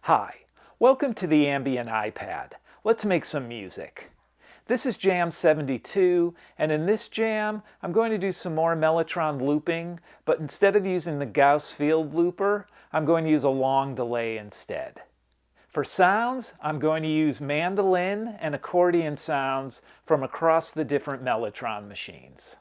Hi, welcome to the Ambient iPad. Let's make some music. This is Jam 72, and in this jam, I'm going to do some more Mellotron looping, but instead of using the Gauss field looper, I'm going to use a long delay instead. For sounds, I'm going to use mandolin and accordion sounds from across the different Mellotron machines.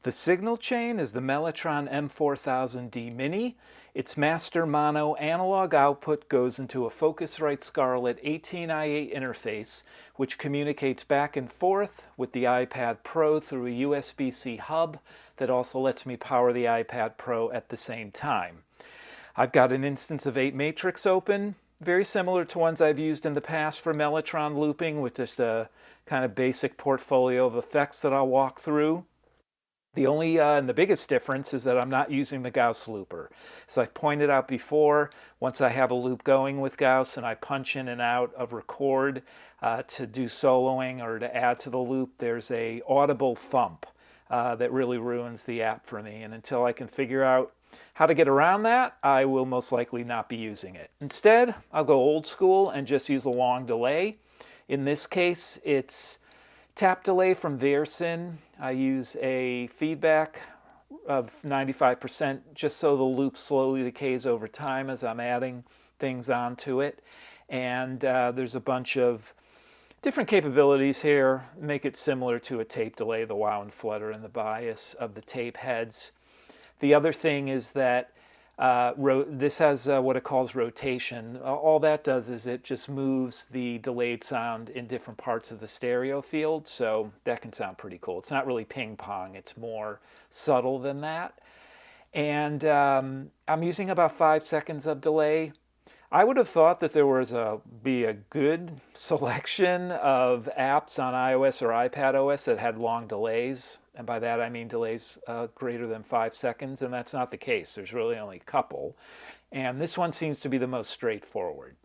The signal chain is the Mellotron M4000D Mini. Its master mono analog output goes into a Focusrite Scarlett 18i8 interface, which communicates back and forth with the iPad Pro through a USB-C hub that also lets me power the iPad Pro at the same time. I've got an instance of 8 Matrix open, very similar to ones I've used in the past for Mellotron looping, with just a kind of basic portfolio of effects that I'll walk through. The only and the biggest difference is that I'm not using the Gauss Looper. As I've pointed out before, once I have a loop going with Gauss and I punch in and out of record to do soloing or to add to the loop, there's a audible thump that really ruins the app for me. And until I can figure out how to get around that, I will most likely not be using it. Instead, I'll go old school and just use a long delay. In this case, it's tap delay from Virsyn. I use a feedback of 95% just so the loop slowly decays over time as I'm adding things onto it. And there's a bunch of different capabilities here. Make it similar to a tape delay, the wow and flutter and the bias of the tape heads. The other thing is that this has what it calls rotation. All that does is it just moves the delayed sound in different parts of the stereo field, so that can sound pretty cool. It's not really ping pong, it's more subtle than that. And I'm using about 5 seconds of delay. I would have thought that there was be a good selection of apps on iOS or iPadOS that had long delays. And by that I mean delays greater than 5 seconds, and that's not the case. There's really only a couple. And this one seems to be the most straightforward.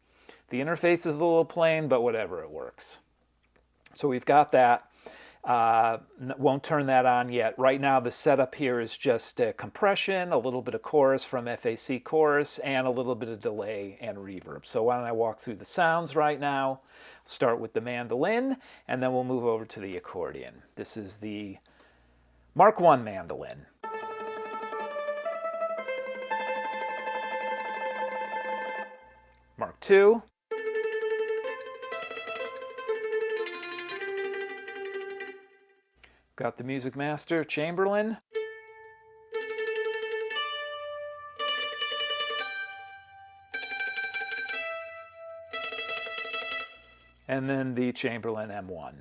The interface is a little plain, but whatever, it works. So we've got that. Won't turn that on yet. Right now the setup here is just compression, a little bit of chorus from FAC chorus, and a little bit of delay and reverb. So why don't I walk through the sounds right now. Start with the mandolin, and then we'll move over to the accordion. This is the Mark I mandolin. Mark II. Got the Music Master Chamberlin. And then the Chamberlin M1.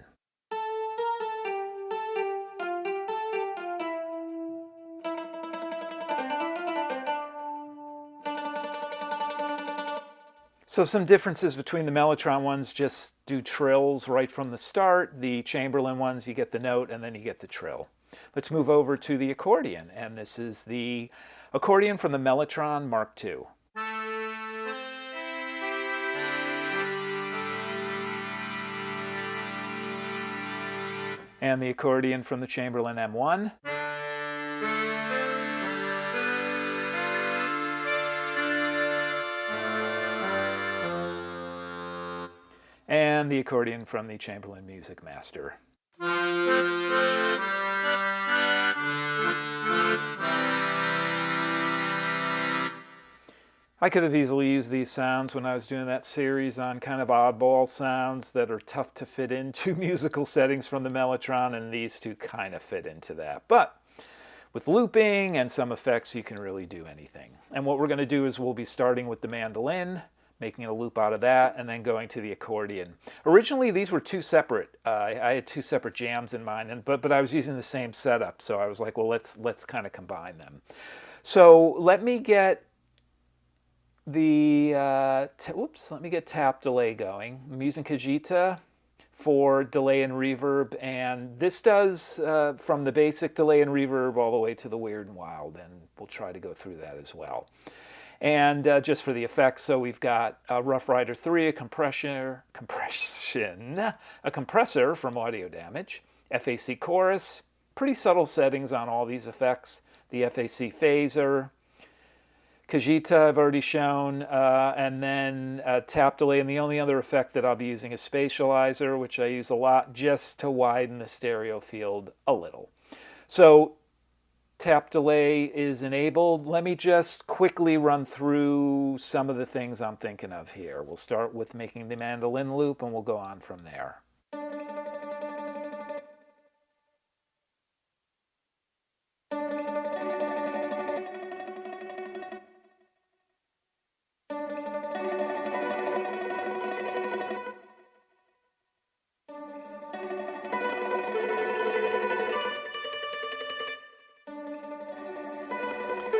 So some differences between the Mellotron ones: just do trills right from the start. The Chamberlin ones, you get the note and then you get the trill. Let's move over to the accordion, and this is the accordion from the Mellotron Mark II. And the accordion from the Chamberlin M1. And the accordion from the Chamberlin Music Master. I could have easily used these sounds when I was doing that series on kind of oddball sounds that are tough to fit into musical settings from the Mellotron, and these two kind of fit into that. But with looping and some effects, you can really do anything. And what we're going to do is we'll be starting with the mandolin, making a loop out of that, and then going to the accordion. Originally, these were two separate. I had two separate jams in mind, but I was using the same setup, so I was like, well, let's kind of combine them. So let me get the let me get tap delay going. I'm using Kajita for delay and reverb, and this does from the basic delay and reverb all the way to the weird and wild, and we'll try to go through that as well. And just for the effects, so we've got a Rough Rider 3, a compressor from Audio Damage, FAC chorus, pretty subtle settings on all these effects, the FAC phaser, Cajita I've already shown, and then tap delay, and the only other effect that I'll be using is spatializer, which I use a lot just to widen the stereo field a little. So tap delay is enabled. Let me just quickly run through some of the things I'm thinking of here. We'll start with making the mandolin loop, and we'll go on from there.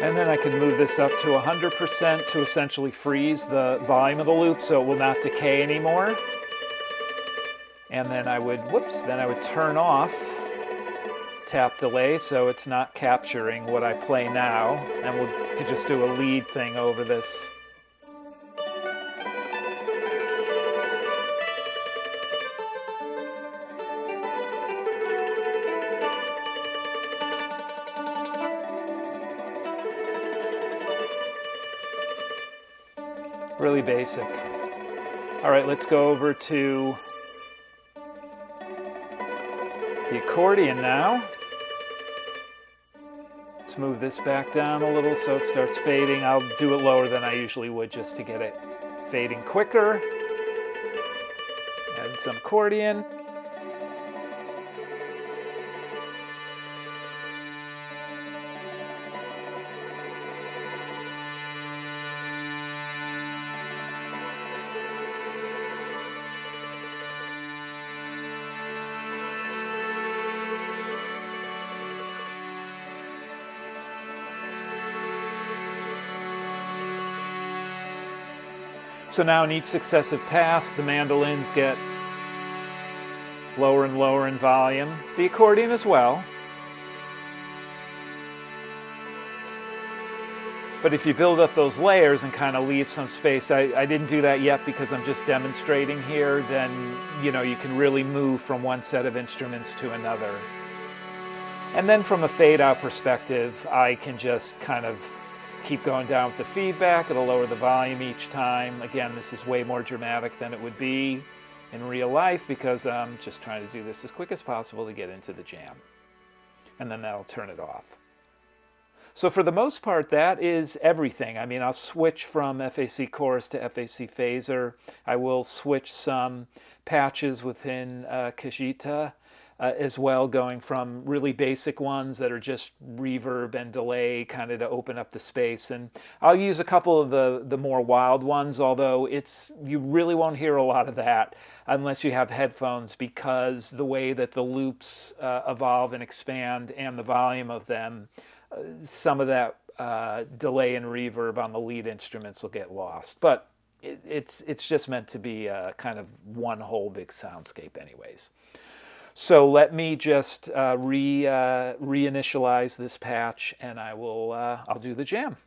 And then I can move this up to 100% to essentially freeze the volume of the loop so it will not decay anymore. And then I would, then I would turn off tap delay so it's not capturing what I play now. And we could just do a lead thing over this. Really basic. All right, let's go over to the accordion now. Let's move this back down a little so it starts fading. I'll do it lower than I usually would just to get it fading quicker. Add some accordion. So now in each successive pass, the mandolins get lower and lower in volume. The accordion as well. But if you build up those layers and kind of leave some space, I didn't do that yet because I'm just demonstrating here, then you can really move from one set of instruments to another. And then from a fade out perspective, I can just kind of keep going down with the feedback. It'll lower the volume each time. Again, this is way more dramatic than it would be in real life because I'm just trying to do this as quick as possible to get into the jam. And then that'll turn it off. So for the most part, that is everything. I mean, I'll switch from FAC chorus to FAC phaser. I will switch some patches within Cajita as well, going from really basic ones that are just reverb and delay kind of to open up the space. And I'll use a couple of the more wild ones, although you really won't hear a lot of that unless you have headphones, because the way that the loops evolve and expand and the volume of them, some of that delay and reverb on the lead instruments will get lost. But it's just meant to be kind of one whole big soundscape anyways. So let me just reinitialize this patch, and I'll do the jam.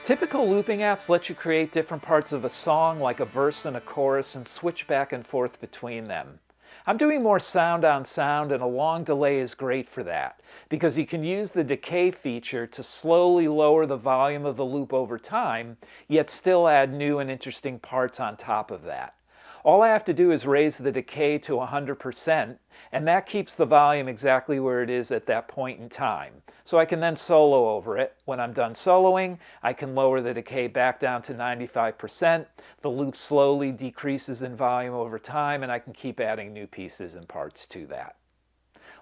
Typical looping apps let you create different parts of a song, like a verse and a chorus, and switch back and forth between them. I'm doing more sound on sound, and a long delay is great for that, because you can use the decay feature to slowly lower the volume of the loop over time, yet still add new and interesting parts on top of that. All I have to do is raise the decay to 100%, and that keeps the volume exactly where it is at that point in time. So I can then solo over it. When I'm done soloing, I can lower the decay back down to 95%. The loop slowly decreases in volume over time, and I can keep adding new pieces and parts to that.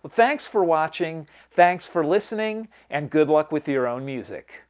Well, thanks for watching, thanks for listening, and good luck with your own music.